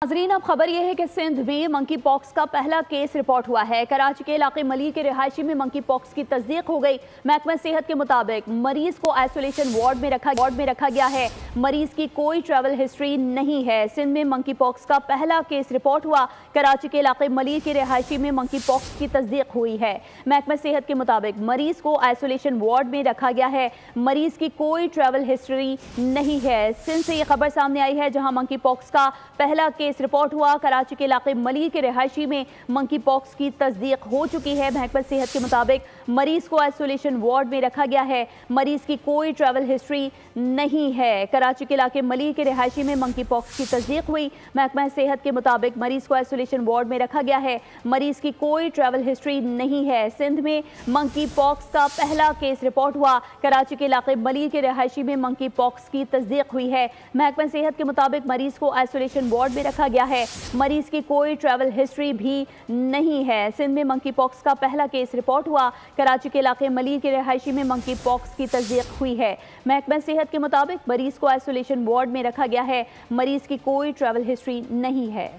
नाज़रीन, अब खबर यह है कि सिंध में मंकी पॉक्स का पहला केस रिपोर्ट हुआ है। कराची के इलाके मली के रिहायशी में मंकी पॉक्स की तस्दीक हो गई। महकमा सेहत के मुताबिक मरीज को आइसोलेशन वार्ड में रखा गया है। मरीज की कोई ट्रैवल हिस्ट्री नहीं है। सिंध में मंकी पॉक्स का पहला केस रिपोर्ट हुआ। कराची के इलाके मली के रिहायशी में मंकी पॉक्स की तस्दीक हुई है। महकमा सेहत के मुताबिक मरीज को आइसोलेशन वार्ड में रखा गया है। मरीज की कोई ट्रैवल हिस्ट्री नहीं है। सिंध से यह खबर सामने आई है जहां मंकी पॉक्स का पहला केस रिपोर्ट हुआ। कराची के इलाके मली के रिहायशी में मंकी पॉक्स की तस्दीक हो चुकी है। महकमा सेहत के मुताबिक मरीज को आइसोलेशन वार्ड में रखा गया है। मरीज की कोई ट्रैवल हिस्ट्री नहीं है। कराची के इलाके मली के रिहायशी में मंकी पॉक्स की तस्दीक हुई। महकमा सेहत के मुताबिक मरीज को आइसोलेशन वार्ड में रखा गया है। मरीज की कोई ट्रैवल हिस्ट्री नहीं है। सिंध में मंकी पॉक्स का पहला केस रिपोर्ट हुआ। कराची के इलाके मली के रिहायशी में मंकी पॉक्स की तस्दीक हुई है। महकमा सेहत के मुताबिक मरीज को आइसोलेशन वार्ड में रखा गया है। मरीज की कोई ट्रैवल हिस्ट्री भी नहीं है। सिंध में मंकी पॉक्स का पहला केस रिपोर्ट हुआ। कराची के इलाके मली के रिहायशी में मंकी पॉक्स की तस्दीक हुई है। महकमा सेहत के मुताबिक मरीज को आइसोलेशन वार्ड में रखा गया है। मरीज की कोई ट्रैवल हिस्ट्री नहीं है।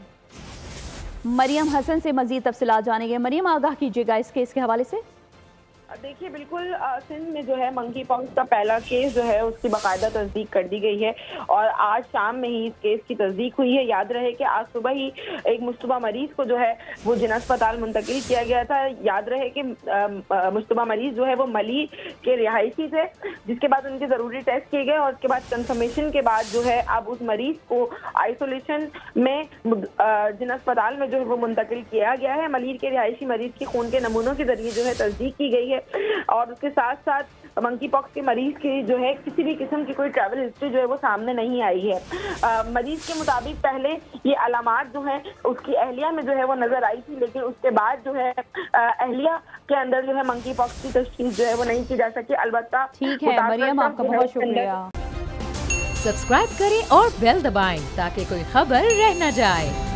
मरियम हसन से मजीद तफसीलात जानेंगे। मरियम, आगाह कीजिएगा इस केस के हवाले से। देखिए, बिल्कुल सिंध में जो है मंकी पॉक्स का पहला केस जो है उसकी बाकायदा तस्दीक कर दी गई है और आज शाम में ही इस केस की तस्दीक हुई है। याद रहे कि आज सुबह ही एक मुश्तबा मरीज को जो है वो जिना अस्पताल मुंतकिल किया गया था। याद रहे कि मुश्तबा मरीज जो है वो मली के रिहायशी थे, जिसके बाद उनके ज़रूरी टेस्ट किए गए और उसके बाद कंफर्मेशन के बाद जो है अब उस मरीज को आइसोलेशन में जिना अस्पताल में जो है वो मुंतकिल किया गया है। मली के रिहायशी मरीज के खून के नमूनों के जरिए जो है तस्दीक की गई है और उसके साथ साथ मंकी पॉक्स के मरीज की जो है किसी भी किस्म की कोई ट्रैवल हिस्ट्री जो है वो सामने नहीं आई है। मरीज के मुताबिक पहले ये अलामात जो है उसकी अहलिया में जो है वो नजर आई थी, लेकिन उसके बाद जो है अहलिया के अंदर जो है मंकी पॉक्स की तशखीस जो है वो नहीं की जा सकी। अलबत्ता ठीक है मरियम, आपका बहुत शुक्रिया। सब्सक्राइब करें और बेल दबाएं ताकि कोई खबर रह न जाए।